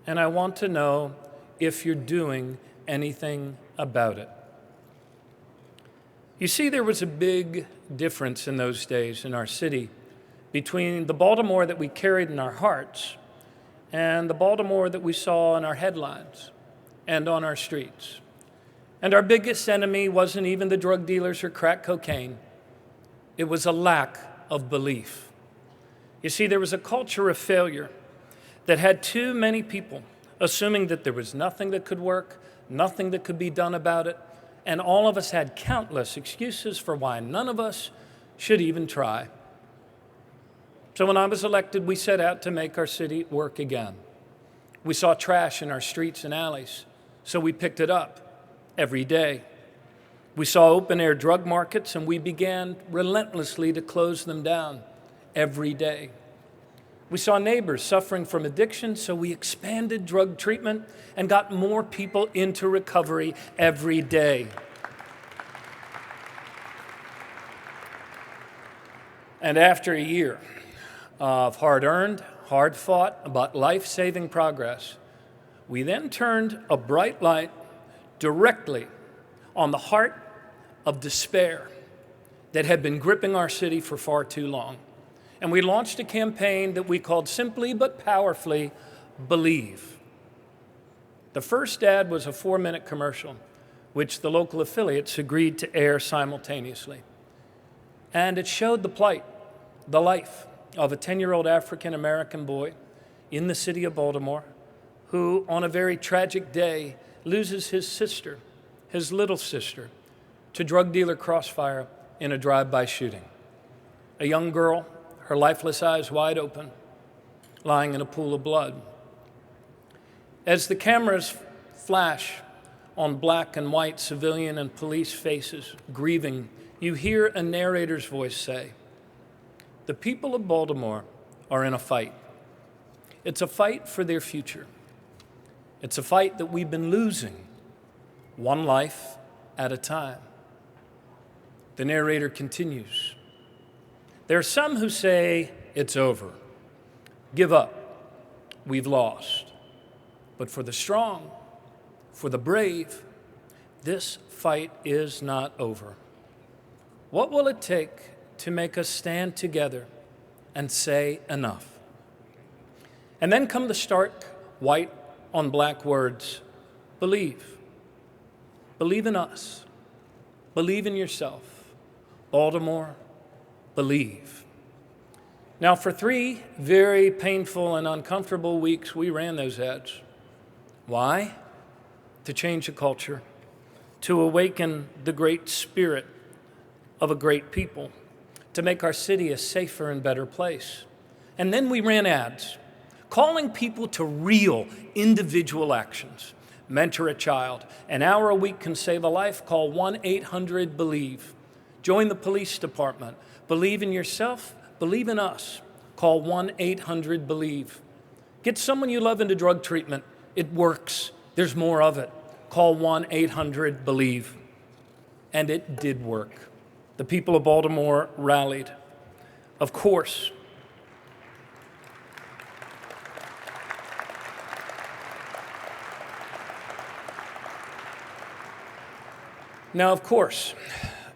and I want to know if you're doing anything about it. You see, there was a big difference in those days in our city between the Baltimore that we carried in our hearts and the Baltimore that we saw in our headlines and on our streets. And our biggest enemy wasn't even the drug dealers or crack cocaine. It was a lack of belief. You see, there was a culture of failure that had too many people assuming that there was nothing that could work, nothing that could be done about it, and all of us had countless excuses for why none of us should even try. So when I was elected, we set out to make our city work again. We saw trash in our streets and alleys, so we picked it up every day. We saw open-air drug markets, and we began relentlessly to close them down every day. We saw neighbors suffering from addiction, so we expanded drug treatment and got more people into recovery every day. And after a year of hard-earned, hard-fought, but life-saving progress, we then turned a bright light directly on the heart of despair that had been gripping our city for far too long. And we launched a campaign that we called simply but powerfully, Believe. The first ad was a 4-minute commercial, which the local affiliates agreed to air simultaneously. And it showed the plight, the life of a 10-year-old African-American boy in the city of Baltimore who, on a very tragic day, loses his sister, his little sister, to drug dealer crossfire in a drive-by shooting. A young girl, her lifeless eyes wide open, lying in a pool of blood. As the cameras flash on black and white civilian and police faces grieving, you hear a narrator's voice say, "The people of Baltimore are in a fight. It's a fight for their future. It's a fight that we've been losing, one life at a time." The narrator continues, "There are some who say it's over. Give up. We've lost. But for the strong, for the brave, this fight is not over. What will it take to make us stand together and say enough?" And then come the stark white on black words, believe. Believe in us. Believe in yourself. Baltimore, believe. Now, for 3 very painful and uncomfortable weeks, we ran those ads. Why? To change the culture, to awaken the great spirit of a great people, to make our city a safer and better place. And then we ran ads, calling people to real individual actions. Mentor a child. An hour a week can save a life. Call 1-800-BELIEVE. Join the police department. Believe in yourself. Believe in us. Call 1-800-BELIEVE. Get someone you love into drug treatment. It works. There's more of it. Call 1-800-BELIEVE. And it did work. The people of Baltimore rallied. Of course,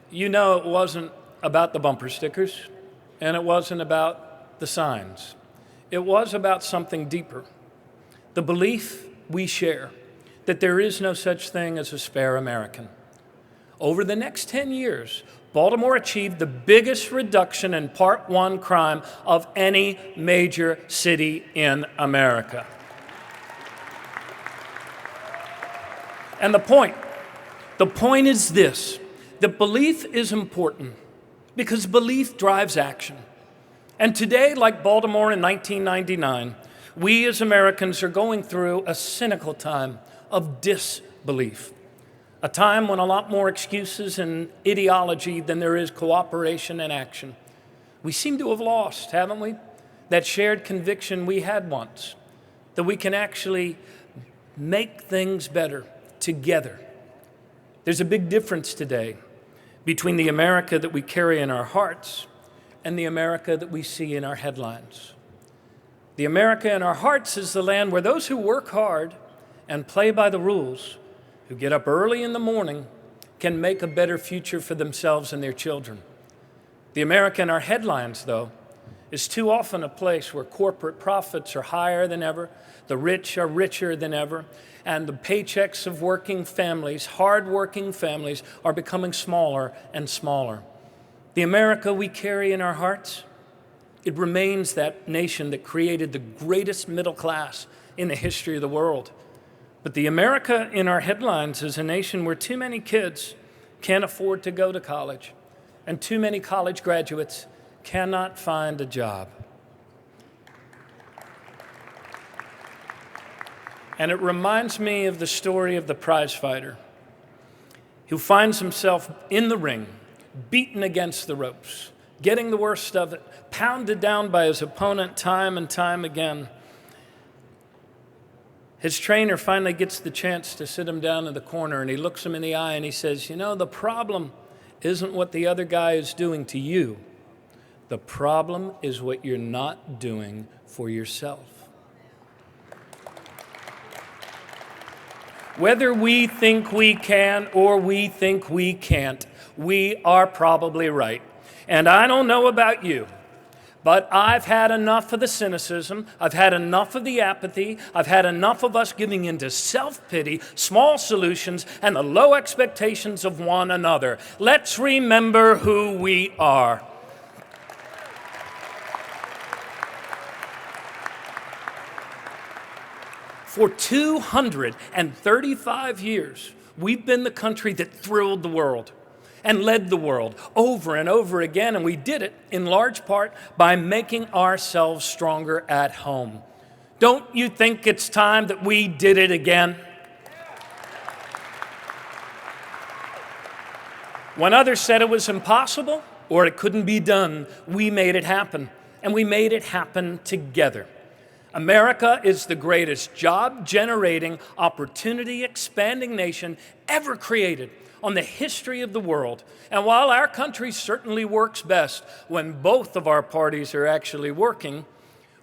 you know it wasn't about the bumper stickers, and it wasn't about the signs. It was about something deeper. The belief we share that there is no such thing as a spare American. Over the next 10 years, Baltimore achieved the biggest reduction in Part 1 crime of any major city in America. And the point is this, that belief is important because belief drives action. And today, like Baltimore in 1999, we as Americans are going through a cynical time of disbelief. A time when a lot more excuses and ideology than there is cooperation and action. We seem to have lost, haven't we? That shared conviction we had once, that we can actually make things better together. There's a big difference today between the America that we carry in our hearts and the America that we see in our headlines. The America in our hearts is the land where those who work hard and play by the rules, who get up early in the morning, can make a better future for themselves and their children. The America in our headlines, though, is too often a place where corporate profits are higher than ever, the rich are richer than ever, and the paychecks of working families, hard-working families, are becoming smaller and smaller. The America we carry in our hearts, it remains that nation that created the greatest middle class in the history of the world. But the America in our headlines is a nation where too many kids can't afford to go to college, and too many college graduates cannot find a job. And it reminds me of the story of the prize fighter who finds himself in the ring, beaten against the ropes, getting the worst of it, pounded down by his opponent time and time again. His trainer finally gets the chance to sit him down in the corner, and he looks him in the eye and he says, "You know, the problem isn't what the other guy is doing to you. The problem is what you're not doing for yourself." Whether we think we can or we think we can't, we are probably right. And I don't know about you, but I've had enough of the cynicism, I've had enough of the apathy, I've had enough of us giving into self-pity, small solutions, and the low expectations of one another. Let's remember who we are. For 235 years, we've been the country that thrilled the world and led the world over and over again, and we did it in large part by making ourselves stronger at home. Don't you think it's time that we did it again? When others said it was impossible or it couldn't be done, we made it happen, and we made it happen together. America is the greatest job-generating, opportunity-expanding nation ever created on the history of the world. And while our country certainly works best when both of our parties are actually working,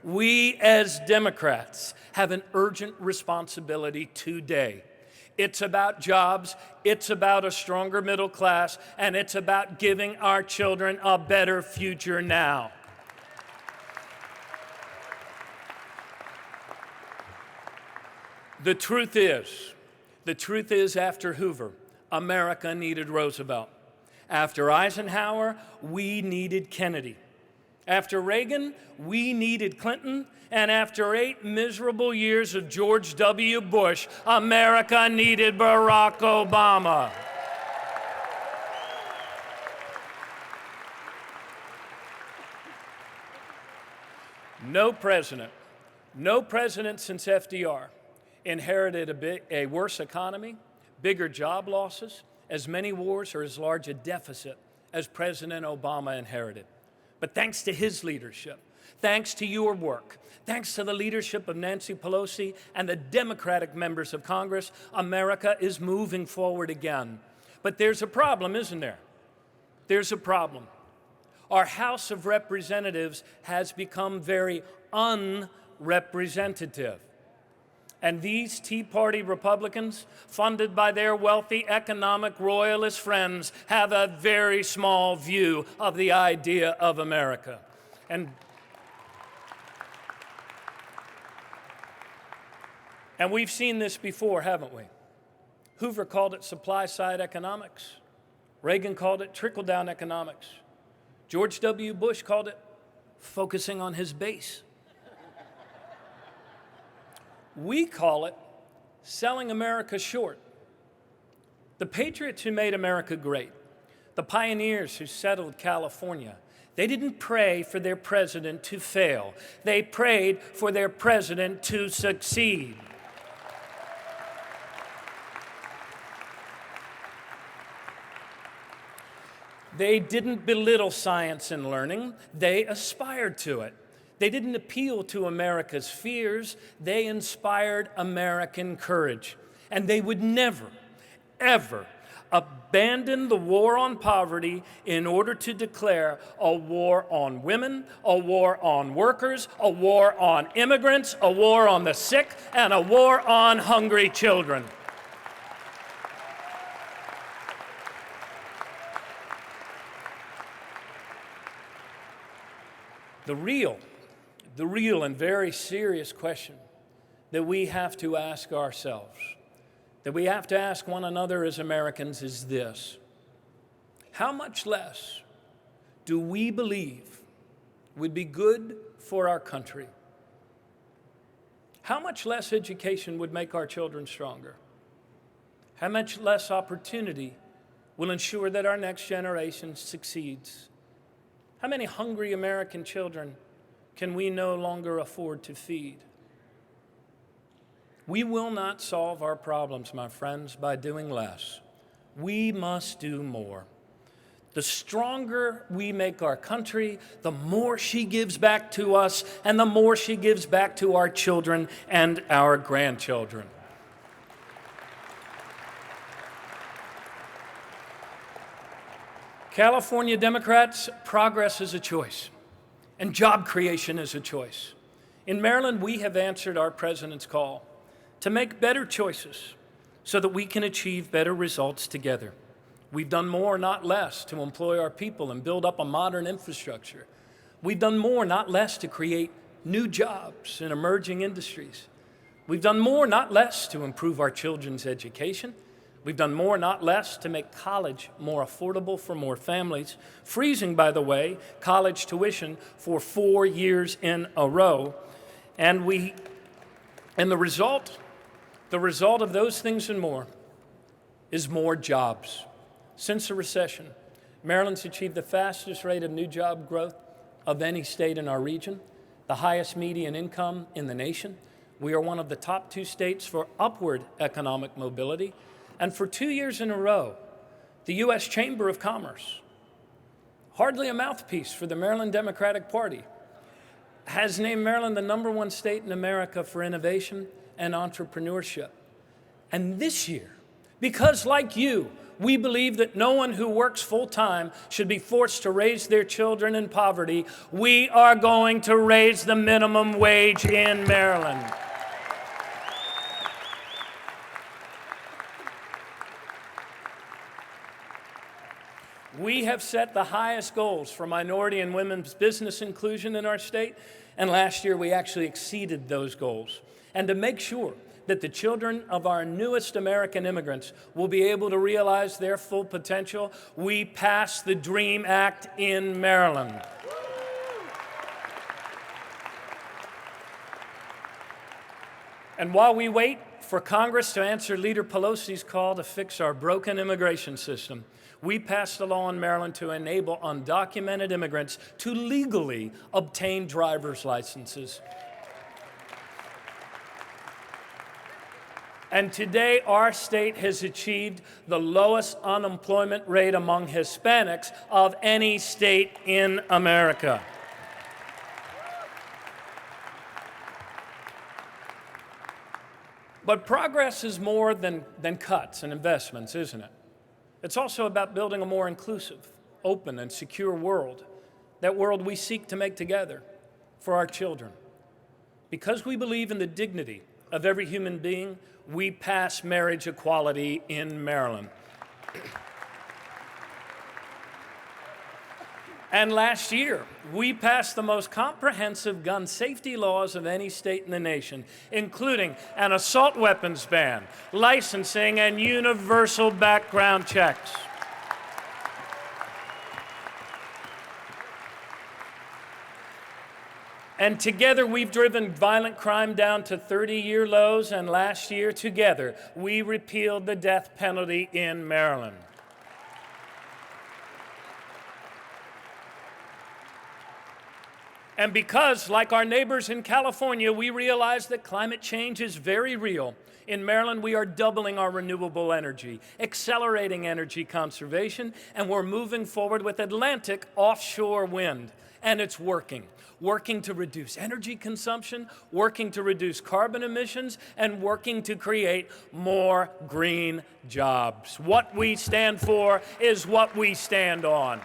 we as Democrats have an urgent responsibility today. It's about jobs, it's about a stronger middle class, and it's about giving our children a better future now. The truth is, after Hoover, America needed Roosevelt. After Eisenhower, we needed Kennedy. After Reagan, we needed Clinton. And after 8 miserable years of George W. Bush, America needed Barack Obama. No president since FDR inherited a worse economy, bigger job losses, as many wars or as large a deficit as President Obama inherited. But thanks to his leadership, thanks to your work, thanks to the leadership of Nancy Pelosi and the Democratic members of Congress, America is moving forward again. But there's a problem, isn't there? There's a problem. Our House of Representatives has become very unrepresentative. And these Tea Party Republicans, funded by their wealthy economic royalist friends, have a very small view of the idea of America. And we've seen this before, haven't we? Hoover called it supply-side economics. Reagan called it trickle-down economics. George W. Bush called it focusing on his base. We call it selling America short. The patriots who made America great, the pioneers who settled California, they didn't pray for their president to fail. They prayed for their president to succeed. They didn't belittle science and learning. They aspired to it. They didn't appeal to America's fears. They inspired American courage. And they would never, ever abandoned the war on poverty in order to declare a war on women, a war on workers, a war on immigrants, a war on the sick, and a war on hungry children. The real and very serious question that we have to ask ourselves, that we have to ask one another as Americans is this: how much less do we believe would be good for our country? How much less education would make our children stronger? How much less opportunity will ensure that our next generation succeeds? How many hungry American children can we no longer afford to feed? We will not solve our problems, my friends, by doing less. We must do more. The stronger we make our country, the more she gives back to us, and the more she gives back to our children and our grandchildren. California Democrats, progress is a choice, and job creation is a choice. In Maryland, we have answered our president's call to make better choices so that we can achieve better results together. We've done more, not less, to employ our people and build up a modern infrastructure. We've done more, not less, to create new jobs in emerging industries. We've done more, not less, to improve our children's education. We've done more, not less, to make college more affordable for more families, freezing, by the way, college tuition for 4 years in a row. And the result of those things and more is more jobs. Since the recession, Maryland's achieved the fastest rate of new job growth of any state in our region, the highest median income in the nation. We are one of the top 2 states for upward economic mobility. And for 2 years in a row, the U.S. Chamber of Commerce, hardly a mouthpiece for the Maryland Democratic Party, has named Maryland the #1 state in America for innovation and entrepreneurship. And this year, because like you, we believe that no one who works full-time should be forced to raise their children in poverty, we are going to raise the minimum wage in Maryland. We have set the highest goals for minority and women's business inclusion in our state, and last year we actually exceeded those goals. And to make sure that the children of our newest American immigrants will be able to realize their full potential, we passed the DREAM Act in Maryland. And while we wait for Congress to answer Leader Pelosi's call to fix our broken immigration system, we passed a law in Maryland to enable undocumented immigrants to legally obtain driver's licenses. And today, our state has achieved the lowest unemployment rate among Hispanics of any state in America. But progress is more than cuts and investments, isn't it? It's also about building a more inclusive, open, and secure world, that world we seek to make together for our children. Because we believe in the dignity of every human being, we pass marriage equality in Maryland. And last year, we passed the most comprehensive gun safety laws of any state in the nation, including an assault weapons ban, licensing, and universal background checks. And together, we've driven violent crime down to 30-year lows, and last year, together, we repealed the death penalty in Maryland. And because, like our neighbors in California, we realize that climate change is very real, in Maryland we are doubling our renewable energy, accelerating energy conservation, and we're moving forward with Atlantic offshore wind. And it's working. Working to reduce energy consumption, working to reduce carbon emissions, and working to create more green jobs. What we stand for is what we stand on.